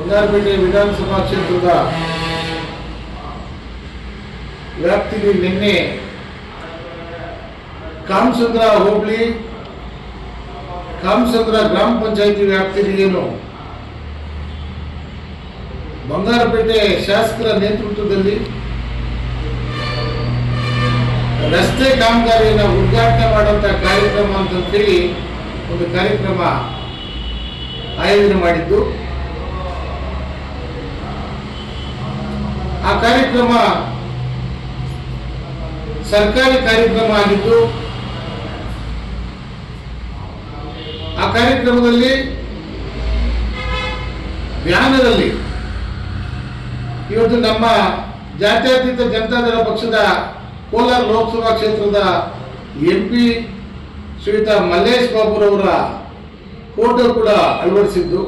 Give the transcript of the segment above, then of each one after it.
ಬಂಗಾರಪೇಟೆ ವಿಧಾನಸಭಾ ಕ್ಷೇತ್ರದ ವ್ಯಾಪ್ತಿಯಲ್ಲಿ ನಿನ್ನೆ ಕಾಮಸಂದ್ರ ಹೋಬಳಿ ಕಾಮಸಂದ್ರ ಗ್ರಾಮ ಪಂಚಾಯಿತಿ ವ್ಯಾಪ್ತಿಯಲ್ಲಿ ಏನು ಬಂಗಾರಪೇಟೆ ಶಾಸಕರ ನೇತೃತ್ವದಲ್ಲಿ ರಸ್ತೆ ಕಾಮಗಾರಿಯನ್ನು ಉದ್ಘಾಟನೆ ಮಾಡುವಂತ ಕಾರ್ಯಕ್ರಮ ಅಂತ ಹೇಳಿ ಒಂದು ಕಾರ್ಯಕ್ರಮ ಆಯೋಜನೆ ಮಾಡಿದ್ದು, ಆ ಕಾರ್ಯಕ್ರಮ ಸರ್ಕಾರಿ ಕಾರ್ಯಕ್ರಮ ಆಗಿದ್ದು, ಆ ಕಾರ್ಯಕ್ರಮದಲ್ಲಿ ಬ್ಯಾನರಲ್ಲಿ ಇವತ್ತು ನಮ್ಮ ಜಾತ್ಯತೀತ ಜನತಾದಳ ಪಕ್ಷದ ಕೋಲಾರ ಲೋಕಸಭಾ ಕ್ಷೇತ್ರದ ಎಂಪಿ ಶ್ರೀಯುತ ಮಲ್ಲೇಶ್ ಬಾಬುರವರ ಫೋಟೋ ಕೂಡ ಅಳವಡಿಸಿದ್ದು,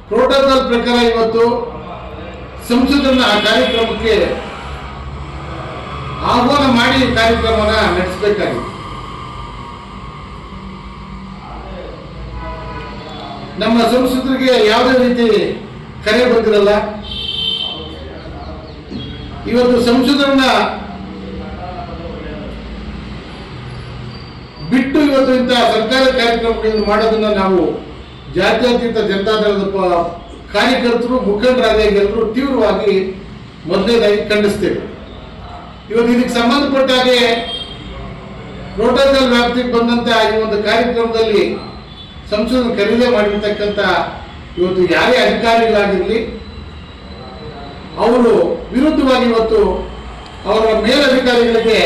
ಪ್ರೋಟೋಕಾಲ್ ಪ್ರಕಾರ ಇವತ್ತು ಸಂಸದರನ್ನ ಆ ಕಾರ್ಯಕ್ರಮಕ್ಕೆ ಆಹ್ವಾನ ಮಾಡಿ ಕಾರ್ಯಕ್ರಮನ ನಡೆಸಬೇಕಾಗಿದೆ. ನಮ್ಮ ಸಂಸದರಿಗೆ ಯಾವುದೇ ರೀತಿ ಕರೆ ಬಂದಿರಲ್ಲ. ಇವತ್ತು ಸಂಸದರನ್ನ ಬಿಟ್ಟು ಇವತ್ತು ಇಂತಹ ಸರ್ಕಾರಿ ಕಾರ್ಯಕ್ರಮಗಳನ್ನು ಮಾಡೋದನ್ನ ನಾವು ಜಾತ್ಯತೀತ ಜನತಾದಳದ ಕಾರ್ಯಕರ್ತರು ಮುಖಂಡರಾಗಿ ಎಲ್ಲರೂ ತೀವ್ರವಾಗಿ ಮೊದಲನೇದಾಗಿ ಖಂಡಿಸ್ತೇವೆ. ಇವತ್ತು ಇದಕ್ಕೆ ಸಂಬಂಧಪಟ್ಟ ಹಾಗೆ ಪ್ರೋಟೋಕಾಲ್ ವ್ಯಾಪ್ತಿಗೆ ಬಂದಂತ ಈ ಒಂದು ಕಾರ್ಯಕ್ರಮದಲ್ಲಿ ಸಂಸದರು ಖರೀದಿ ಮಾಡಿರ್ತಕ್ಕಂಥ ಇವತ್ತು ಯಾರೇ ಅಧಿಕಾರಿಗಳಾಗಿರಲಿ ಅವರು ವಿರುದ್ಧವಾಗಿ ಇವತ್ತು ಅವರ ಮೇಲಧಿಕಾರಿಗಳಿಗೆ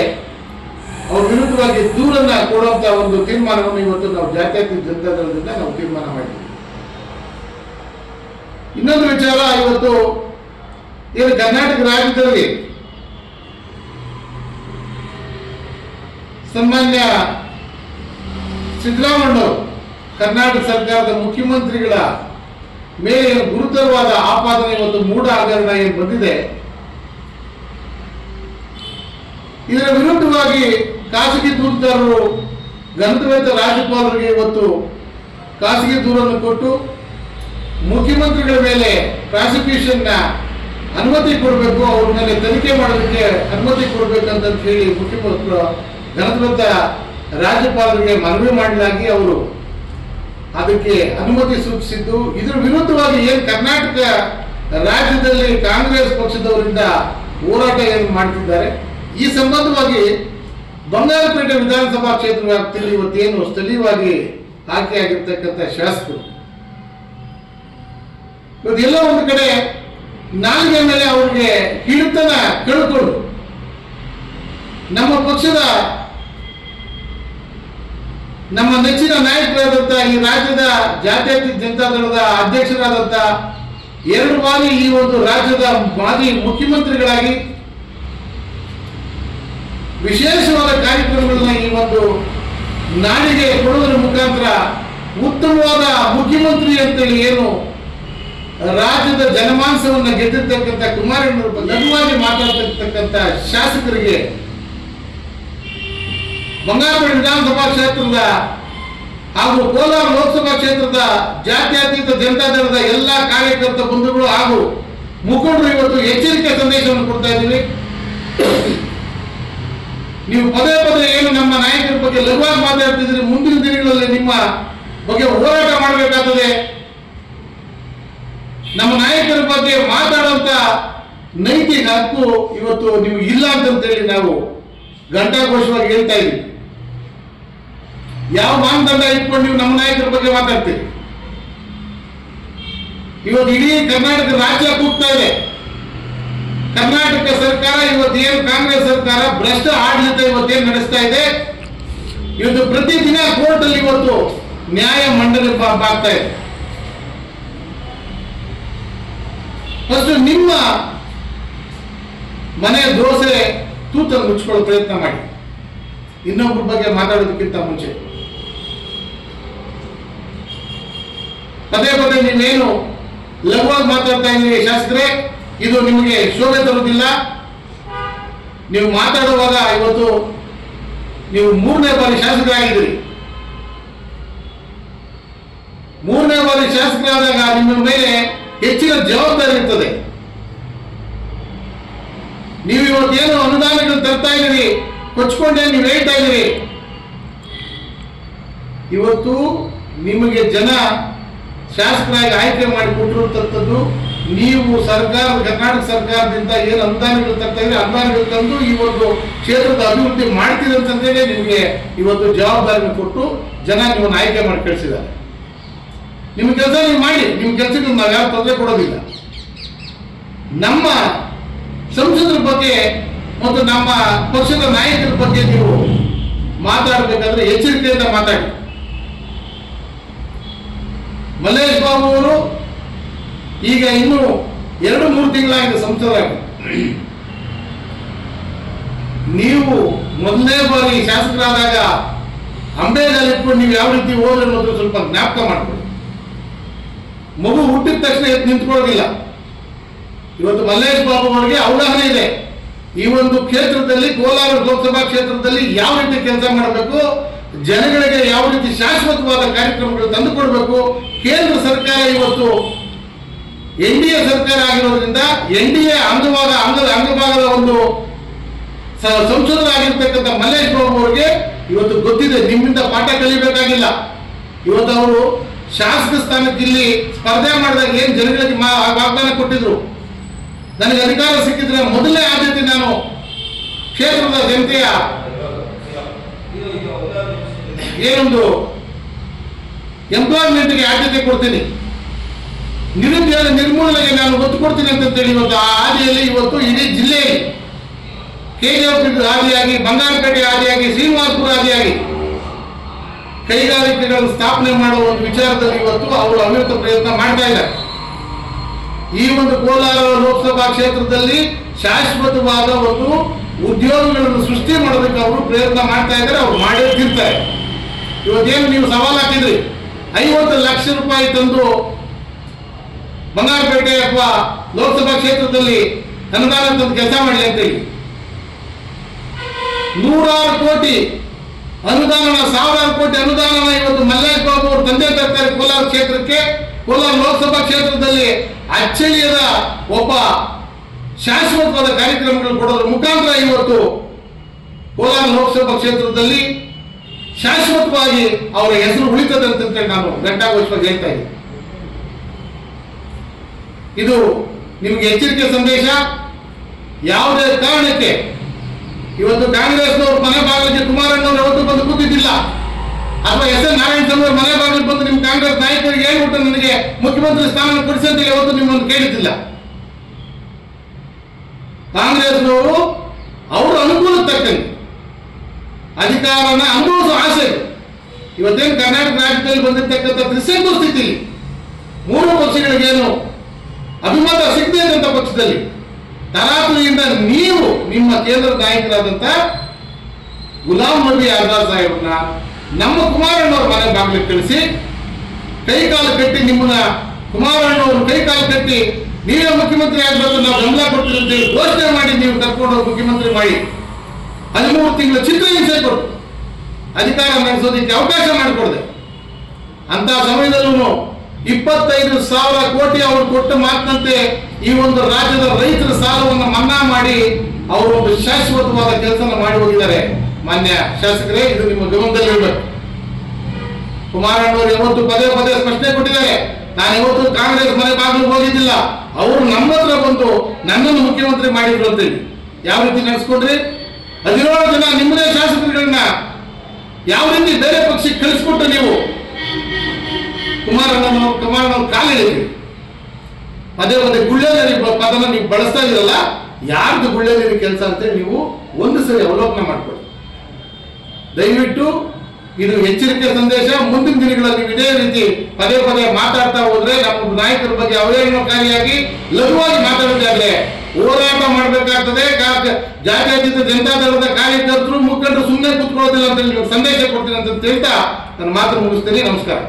ಅವ್ರ ವಿರುದ್ಧವಾಗಿ ದೂರನ್ನ ಕೊಡುವಂತ ಒಂದು ತೀರ್ಮಾನವನ್ನು ಇವತ್ತು ನಾವು ಜಾತ್ಯತೀತ ಜನತಾದಳದಿಂದ ನಾವು ತೀರ್ಮಾನ ಮಾಡಿದ್ದೀವಿ. ಇನ್ನೊಂದು ವಿಚಾರ, ಇವತ್ತು ಏನು ಕರ್ನಾಟಕ ರಾಜ್ಯದಲ್ಲಿ ಸನ್ಮಾನ್ಯ ಸಿದ್ದರಾಮಯ್ಯ ಕರ್ನಾಟಕ ಸರ್ಕಾರದ ಮುಖ್ಯಮಂತ್ರಿಗಳ ಮೇಲೆ ಗುರುತರವಾದ ಆಪಾದನೆ ಇವತ್ತು ಮೂಢ ಹಗರಣ ಏನು ಬಂದಿದೆ, ಇದರ ವಿರುದ್ಧವಾಗಿ ಖಾಸಗಿ ದೂರುದಾರರು ಗಣತಂತ್ರ ರಾಜ್ಯಪಾಲರಿಗೆ ಇವತ್ತು ಖಾಸಗಿ ದೂರನ್ನು ಕೊಟ್ಟು ಮುಖ್ಯಮಂತ್ರಿಗಳ ಮೇಲೆ ಪ್ರಾಸಿಕ್ಯೂಷನ್ನ ಅನುಮತಿ ಕೊಡಬೇಕು, ಅವ್ರ ಮೇಲೆ ತನಿಖೆ ಮಾಡೋದಕ್ಕೆ ಅನುಮತಿ ಕೊಡಬೇಕಂತ ಹೇಳಿ ಮುಖ್ಯಮಂತ್ರಿ ಗಣತಂತ್ರ ರಾಜ್ಯಪಾಲರಿಗೆ ಮನವಿ ಮಾಡಲಾಗಿ ಅವರು ಅದಕ್ಕೆ ಅನುಮತಿ ಸೂಚಿಸಿದ್ದು. ಇದರ ವಿರುದ್ಧವಾಗಿ ಏನು ಕರ್ನಾಟಕ ರಾಜ್ಯದಲ್ಲಿ ಕಾಂಗ್ರೆಸ್ ಪಕ್ಷದವರಿಂದ ಹೋರಾಟ ಏನು ಮಾಡ್ತಿದ್ದಾರೆ, ಈ ಸಂಬಂಧವಾಗಿ ಬಂಗಾರಪೇಟೆ ವಿಧಾನಸಭಾ ಕ್ಷೇತ್ರ ವ್ಯಾಪ್ತಿಯಲ್ಲಿ ಇವತ್ತೇನು ಸ್ಥಳೀಯವಾಗಿ ಆಯ್ಕೆಯಾಗಿರ್ತಕ್ಕಂಥ ಶಾಸಕರು ಇವತ್ತೆಲ್ಲ ಒಂದು ಕಡೆ ನಾಲ್ಗೆ ಮೇಲೆ ಅವ್ರಿಗೆ ಹಿಡಿತನ ಕಳ್ಕೊಂಡು ನಮ್ಮ ಪಕ್ಷದ ನಮ್ಮ ನೆಚ್ಚಿನ ನಾಯಕರಾದಂಥ ಈ ರಾಜ್ಯದ ಜಾತ್ಯತೀತ ಜನತಾದಳದ ಅಧ್ಯಕ್ಷರಾದಂಥ 2 ಬಾರಿ ಈ ಒಂದು ರಾಜ್ಯದ ಮಾಜಿ ಮುಖ್ಯಮಂತ್ರಿಗಳಾಗಿ ವಿಶೇಷವಾದ ಕಾರ್ಯಕ್ರಮಗಳನ್ನ ಈ ಒಂದು ನಾಡಿಗೆ ಕೊಡುವುದರ ಮುಖಾಂತರ ಉತ್ತಮವಾದ ಮುಖ್ಯಮಂತ್ರಿ ಅಂತೇಳಿ ಏನು ರಾಜ್ಯದ ಜನಮಾನಸವನ್ನು ಗೆದ್ದಿರ್ತಕ್ಕಂಥ ಕುಮಾರಣ್ಣವರು ಲಘುವಾಗಿ ಮಾತಾಡ್ತಿರ್ತಕ್ಕಂಥ ಶಾಸಕರಿಗೆ ಬಂಗಾರಪೇಟೆ ವಿಧಾನಸಭಾ ಕ್ಷೇತ್ರದ ಹಾಗೂ ಕೋಲಾರ ಲೋಕಸಭಾ ಕ್ಷೇತ್ರದ ಜಾತ್ಯತೀತ ಜನತಾದಳದ ಎಲ್ಲ ಕಾರ್ಯಕರ್ತ ಬಂಧುಗಳು ಹಾಗೂ ಮುಖಂಡರು ಇವತ್ತು ಎಚ್ಚರಿಕೆ ಸಂದೇಶವನ್ನು ಕೊಡ್ತಾ ಇದ್ದೀವಿ. ನೀವು ಪದೇ ಪದೇ ಏನು ನಮ್ಮ ನಾಯಕರ ಬಗ್ಗೆ ಲಘುವಾಗಿ ಮಾತಾಡ್ತಿದ್ದೀರಿ, ಮುಂದಿನ ದಿನಗಳಲ್ಲಿ ನಿಮ್ಮ ಬಗ್ಗೆ ಹೋರಾಟ ಮಾಡಬೇಕಾಗುತ್ತದೆ. ನಮ್ಮ ನಾಯಕರ ಬಗ್ಗೆ ಮಾತಾಡುವಂತ ನೈತಿಕ ಹಕ್ಕು ಇವತ್ತು ನೀವು ಇಲ್ಲ ಅಂತೇಳಿ ನಾವು ಘಂಟಾಘೋಷವಾಗಿ ಹೇಳ್ತಾ ಇದ್ದೀವಿ. ಯಾವ ಮಾನದಂಡ ಇಟ್ಕೊಂಡು ನೀವು ನಮ್ಮ ನಾಯಕರ ಬಗ್ಗೆ ಮಾತಾಡ್ತೀರಿ? ಇವತ್ತು ಇಡೀ ಕರ್ನಾಟಕ ರಾಜ್ಯ ಕೂಗ್ತಾ ಇದೆ. ಕರ್ನಾಟಕ ಸರ್ಕಾರ ಇವತ್ತೇನು ಕಾಂಗ್ರೆಸ್ ಸರ್ಕಾರ ಭ್ರಷ್ಟ ಆಡಳಿತ ಇವತ್ತೇನು ನಡೆಸ್ತಾ ಇದೆ, ಇವತ್ತು ಪ್ರತಿದಿನ ಕೋರ್ಟ್ ಅಲ್ಲಿ ಇವತ್ತು ನ್ಯಾಯ ಮಂಡನೆ ಆಗ್ತಾ ಇದೆ. ಫಸ್ಟ್ ನಿಮ್ಮ ಮನೆ ದೋಸೆ ತೂತನ್ನು ಮುಚ್ಕೊಳ್ಳೋ ಪ್ರಯತ್ನ ಮಾಡಿ, ಇನ್ನೊಬ್ಬರ ಬಗ್ಗೆ ಮಾತಾಡೋದಕ್ಕಿಂತ ಮುಂಚೆ. ಪದೇ ಪದೇ ನೀವೇನು ಲಘುವಾಗಿ ಮಾತಾಡ್ತಾ ಇದ್ದೀರಿ ಶಾಸಕರೇ, ಇದು ನಿಮಗೆ ಶೋಭೆ ತರುವುದಿಲ್ಲ. ನೀವು ಮಾತಾಡುವಾಗ ಇವತ್ತು ನೀವು 3ನೇ ಬಾರಿ ಶಾಸಕರಾಗಿದ್ದೀರಿ. 3ನೇ ಬಾರಿ ಶಾಸಕರಾದಾಗ ನಿಮ್ಮ ಮೇಲೆ ಹೆಚ್ಚಿನ ಜವಾಬ್ದಾರಿ ಇರ್ತದೆ. ನೀವು ಇವತ್ತೇನು ಅನುದಾನಗಳು ತರ್ತಾ ಇದ್ದೀರಿ, ಕೊಚ್ಕೊಂಡೆ ನೀವು ಹೇಳ್ತಾ ಇದ್ದೀರಿ. ಇವತ್ತು ನಿಮಗೆ ಜನ ಶಾಸಕರಾಗಿ ಆಯ್ಕೆ ಮಾಡಿ ಕೊಟ್ಟಿರುವಂತದ್ದು, ನೀವು ಸರ್ಕಾರ, ಕರ್ನಾಟಕ ಸರ್ಕಾರದಿಂದ ಏನು ಅನುದಾನಗಳು ತರ್ತಾ ಇದ್ರೆ ಅನುದಾನಗಳು ತಂದು ಈ ಒಂದು ಕ್ಷೇತ್ರದ ಅಭಿವೃದ್ಧಿ ಮಾಡ್ತೀರಿ ಅಂತಂದೇಳಿ ನಿಮಗೆ ಇವತ್ತು ಜವಾಬ್ದಾರಿ ಕೊಟ್ಟು ಜನ ನಿಮ್ಮನ್ನು ಆಯ್ಕೆ ಮಾಡಿ ಕಳಿಸಿದ್ದಾರೆ. ನಿಮ್ಮ ಕೆಲಸ ನೀವು ಮಾಡಿ, ನಿಮ್ಮ ಕೆಲಸಕ್ಕೆ ನಾವು ಯಾರು ತೊಂದರೆ ಕೊಡೋದಿಲ್ಲ. ನಮ್ಮ ಸಂಸದರ ಬಗ್ಗೆ ಮತ್ತು ನಮ್ಮ ಪಕ್ಷದ ನಾಯಕರ ಬಗ್ಗೆ ನೀವು ಮಾತಾಡಬೇಕಾದ್ರೆ ಎಚ್ಚರಿಕೆಯಿಂದ ಮಾತಾಡಿ. ಮಲ್ಲೇಶ್ ಬಾಬು ಅವರು ಈಗ ಇನ್ನು 2-3 ತಿಂಗಳಾಗಿದೆ ಸಂಸದರಾಗಿ. ನೀವು ಮೊದಲನೇ ಬಾರಿ ಶಾಸಕರಾದಾಗ ಅಂಬೇಡ್ಕರ್ ಇಟ್ಕೊಂಡು ನೀವು ಯಾವ ರೀತಿ ಹೋದ್ರೆ ಅನ್ನೋದು ಸ್ವಲ್ಪ ಜ್ಞಾಪಕ ಮಾಡ್ಕೊಳ್ಳಿ. ಮಗು ಹುಟ್ಟಿದ ತಕ್ಷಣ ಎದ್ದು ನಿಂತ್ಕೊಳ್ಳೋದಿಲ್ಲ. ಇವತ್ತು ಮಲ್ಲೇಶ್ ಬಾಬು ಅವರಿಗೆ ಅವಗಾಹನೆ ಇದೆ. ಈ ಒಂದು ಕ್ಷೇತ್ರದಲ್ಲಿ, ಕೋಲಾರ ಲೋಕಸಭಾ ಕ್ಷೇತ್ರದಲ್ಲಿ ಯಾವ ರೀತಿ ಕೆಲಸ ಮಾಡಬೇಕು, ಜನಗಳಿಗೆ ಯಾವ ರೀತಿ ಶಾಶ್ವತವಾದ ಕಾರ್ಯಕ್ರಮಗಳು ತಂದುಕೊಡ್ಬೇಕು. ಕೇಂದ್ರ ಸರ್ಕಾರ ಇವತ್ತು NDA ಸರ್ಕಾರ ಆಗಿರೋದ್ರಿಂದ NDA ಅಂಗಭಾಗದ ಒಂದು ಸಂಸದರಾಗಿರ್ತಕ್ಕಂಥ ಮಲ್ಲೇಶ್ ಬಾಬು ಅವರಿಗೆ ಇವತ್ತು ಗೊತ್ತಿದೆ, ನಿಮ್ಮಿಂದ ಪಾಠ ಕಲಿಬೇಕಾಗಿಲ್ಲ. ಇವತ್ತು ಅವರು ಶಾಸಕ ಸ್ಥಾನಕ್ಕೆ ಇಲ್ಲಿ ಸ್ಪರ್ಧೆ ಮಾಡಿದಾಗ ಏನು ಜನಗಳಿಗೆ ವಾಗ್ದಾನ ಕೊಟ್ಟಿದ್ರು, ನನಗೆ ಅಧಿಕಾರ ಸಿಕ್ಕಿದ್ರೆ ಮೊದಲನೇ ಆದ್ಯತೆ ನಾನು ಕ್ಷೇತ್ರದ ಜನತೆಯ ಏನೊಂದು ಎಂಪ್ಲಾಯ್ಮೆಂಟ್ಗೆ ಆದ್ಯತೆ ಕೊಡ್ತೀನಿ, ನಿರುದ್ಯೋಗ ನಿರ್ಮೂಲನೆಗೆ ನಾನು ಒತ್ತು ಕೊಡ್ತೀನಿ ಅಂತೇಳಿ ಇವತ್ತು ಆ ಹಾದಿಯಲ್ಲಿ ಇವತ್ತು ಇಡೀ ಜಿಲ್ಲೆಯಲ್ಲಿ KGF ಆದಿಯಾಗಿ, ಬಂಗಾರಪೇಟೆ ಆದಿಯಾಗಿ, ಶ್ರೀನಿವಾಸಪುರ ಆದಿಯಾಗಿ ಕೈಗಾರಿಕೆಗಳನ್ನು ಸ್ಥಾಪನೆ ಮಾಡುವ ಒಂದು ವಿಚಾರದಲ್ಲಿ ಇವತ್ತು ಅವರು ಅವಿರತ ಪ್ರಯತ್ನ ಮಾಡ್ತಾ ಇದ್ದಾರೆ. ಈ ಒಂದು ಕೋಲಾರ ಲೋಕಸಭಾ ಕ್ಷೇತ್ರದಲ್ಲಿ ಶಾಶ್ವತವಾದ ಒಂದು ಉದ್ಯೋಗಗಳನ್ನು ಸೃಷ್ಟಿ ಮಾಡೋದಕ್ಕೆ ಅವರು ಪ್ರಯತ್ನ ಮಾಡ್ತಾ ಇದ್ದಾರೆ. ಅವ್ರು ಮಾಡೇ ತಿರ್ತಾರೆ. ಇವತ್ತೇನು ನೀವು ಸವಾಲು ಹಾಕಿದ್ರಿ, 50 ಲಕ್ಷ ರೂಪಾಯಿ ತಂದು ಬಂಗಾರಪೇಟೆ ಅಥವಾ ಲೋಕಸಭಾ ಕ್ಷೇತ್ರದಲ್ಲಿ ಅನುದಾನ ತಂದು ಕೆಲಸ ಮಾಡಲಿ ಅಂತೇಳಿ 100 ಕೋಟಿ ಅನುದಾನ, 1000 ಕೋಟಿ ಅನುದಾನ ಇವತ್ತು ಮಲ್ಲೇಶ್ ಬಾಬು ಅವರು ತಂದೆ ತರ್ತಾರೆ ಕೋಲಾರ ಕ್ಷೇತ್ರಕ್ಕೆ. ಕೋಲಾರ ಲೋಕಸಭಾ ಕ್ಷೇತ್ರದಲ್ಲಿ ಅಚ್ಚಳಿಯದ ಒಬ್ಬ ಶಾಶ್ವತವಾದ ಕಾರ್ಯಕ್ರಮಗಳು ಕೊಡೋದ್ರ ಮುಖಾಂತರ ಇವತ್ತು ಕೋಲಾರ ಲೋಕಸಭಾ ಕ್ಷೇತ್ರದಲ್ಲಿ ಶಾಶ್ವತವಾಗಿ ಅವರ ಹೆಸರು ಉಳಿತದೆ ಅಂತ ನಾನು ಘಂಟಾಘೋಷವಾಗಿ ಹೇಳ್ತಾ ಇದ್ದೀನಿ. ಇದು ನಿಮಗೆ ಎಚ್ಚರಿಕೆ ಸಂದೇಶ. ಯಾವುದೇ ಕಾರಣಕ್ಕೆ ಇವತ್ತು ಕಾಂಗ್ರೆಸ್ನವರು ಮನೆ ಬಾಗಿಲಿಗೆ ಕುಮಾರಣ್ಣವರು ಯಾವತ್ತೂ ಬಂದು ಕೂತಿದ್ದಿಲ್ಲ, ಅಥವಾ SN ನಾರಾಯಣಸ್ವಾಮಿ ಮನೆ ಬಾಗಿಲಿಗೆ ಬಂದು ನಿಮ್ಮ ಕಾಂಗ್ರೆಸ್ ನಾಯಕರಿಗೆ ಹೇಳ್ಬಿಟ್ಟು ನನಗೆ ಮುಖ್ಯಮಂತ್ರಿ ಸ್ಥಾನ ಕೊಡಿಸಿ ಅಂತ ಯಾವತ್ತೂ ನಿಮ್ಮನ್ನು ಕೇಳಿದ್ದಿಲ್ಲ. ಕಾಂಗ್ರೆಸ್ನವರು ಅವರ ಅನುಕೂಲ ತಕ್ಕಂತೆ ಅಧಿಕಾರನ ಅನುಭವಿಸುವ ಆಸೆ. ಇವತ್ತೇನು ಕರ್ನಾಟಕ ರಾಜ್ಯದಲ್ಲಿ ಬಂದಿರತಕ್ಕಂಥ ತ್ರಿಶಂಕು ಸ್ಥಿತಿ, 3 ಪಕ್ಷಗಳಿಗೇನು ಅಭಿಮತ ಸಿಗದೆ ಇದ್ದಂಥ ಪಕ್ಷದಲ್ಲಿ ತರಾತುರಿಯಿಂದ ನೀವು ನಿಮ್ಮ ಕೇಂದ್ರ ನಾಯಕರಾದಂಥ ಗುಲಾಂ ನಬಿ ಆಜಾದ್ ಸಾಹೇಬ್ರನ್ನ ನಮ್ಮ ಕುಮಾರಣ್ಣವ್ರ ಮನೆ ಬಾಗಿಲಿಗೆ ಕಳಿಸಿ ಕೈಕಾಲು ಕಟ್ಟಿ, ನಿಮ್ಮನ್ನ ಕುಮಾರಣ್ಣವರು ಕೈಕಾಲು ಕಟ್ಟಿ ನೀವೇ ಮುಖ್ಯಮಂತ್ರಿ ಆಗಬೇಕು, ನಾವು ಬೆಂಬಲ ಕೊಡ್ತೀವಿ ಅಂತೇಳಿ ಘೋಷಣೆ ಮಾಡಿ ನೀವು ಕರ್ಕೊಂಡು ಮುಖ್ಯಮಂತ್ರಿ ಮಾಡಿ 13 ತಿಂಗಳ ಚಿತ್ರಹಿಂಸೆ ಕೊಟ್ಟು ಅಧಿಕಾರ ನಡೆಸೋದಕ್ಕೆ ಅವಕಾಶ ಮಾಡಿಕೊಡದೆ. ಅಂತ ಸಮಯದಲ್ಲೂ 25,000 ಕೋಟಿ ಅವರು ಕೊಟ್ಟ ಮಾತಿನಂತೆ ಈ ಒಂದು ರಾಜ್ಯದ ರೈತರ ಸಾಲವನ್ನು ಮನ್ನಾ ಮಾಡಿ ಅವರು ಒಂದು ಶಾಶ್ವತವಾದ ಕೆಲಸ ಮಾಡಿ ಹೋಗಿದ್ದಾರೆ. ಮಾನ್ಯ ಶಾಸಕರೇ, ಇದು ನಿಮ್ಮ ಗಮನದಲ್ಲಿರಬೇಕು. ಕುಮಾರಣ್ಣವರು ಯಾವತ್ತು ಪದೇ ಪದೇ ಸ್ಪಷ್ಟನೆ ಕೊಟ್ಟಿದ್ದಾರೆ, ನಾನು ಯಾವತ್ತು ಕಾಂಗ್ರೆಸ್ ಮನೆ ಬಾಗಿಲು ಹೋಗಿದ್ದಿಲ್ಲ, ಅವರು ನಮ್ಮ ಹತ್ರ ಬಂದು ನನ್ನನ್ನು ಮುಖ್ಯಮಂತ್ರಿ ಮಾಡಿದ್ರು ಅಂತೇಳಿ. ಯಾವ ರೀತಿ ನಡೆಸ್ಕೊಂಡ್ರಿ? 17 ಜನ ನಿಮ್ಮದೇ ಶಾಸಕರುಗಳನ್ನ ಯಾವ ರೀತಿ ಬೇರೆ ಪಕ್ಷಕ್ಕೆ ಕಳಿಸ್ಕೊಟ್ಟು ನೀವು ಕುಮಾರಣ್ಣವ್ರ ಕಾಲು ಹೇಳಿದ್ರಿ. ಪದೇ ಪದೇ ಗುಳ್ಳೆದೇರಿ ಪದನ ನೀವು ಬಳಸ್ತಾ ಇದ್ರಲ್ಲ, ಯಾರ್ದು ಗುಳ್ಳೆದೇರಿ ಕೆಲಸ ಅಂತೇಳಿ ನೀವು ಒಂದು ಸರಿ ಅವಲೋಕನ ಮಾಡ್ಕೊಳ್ಳಿ. ದಯವಿಟ್ಟು ಇದು ಎಚ್ಚರಿಕೆ ಸಂದೇಶ. ಮುಂದಿನ ದಿನಗಳಲ್ಲಿ ಇದೇ ರೀತಿ ಪದೇ ಪದೇ ಮಾತಾಡ್ತಾ ಹೋದ್ರೆ ನಮ್ಮ ನಾಯಕರ ಬಗ್ಗೆ ಅವಹೇಳನಕಾರಿಯಾಗಿ ಲಘುವಾಗಿ ಮಾತಾಡೋದಾದ್ರೆ ಹೋರಾಟ ಮಾಡಬೇಕಾಗ್ತದೆ. ಜಾತ್ಯತೀತ ಜನತಾದಳದ ಕಾರ್ಯಕರ್ತರು ಮುಖಂಡರು ಸುಮ್ಮನೆ ಕೂತ್ಕೊಳ್ಳೋದಿಲ್ಲ ಅಂತ ಸಂದೇಶ ಕೊಡ್ತೀನಿ ಅಂತ ಹೇಳ್ತಾ ನನ್ನ ಮಾತು ಮುಗಿಸ್ತೇನೆ. ನಮಸ್ಕಾರ.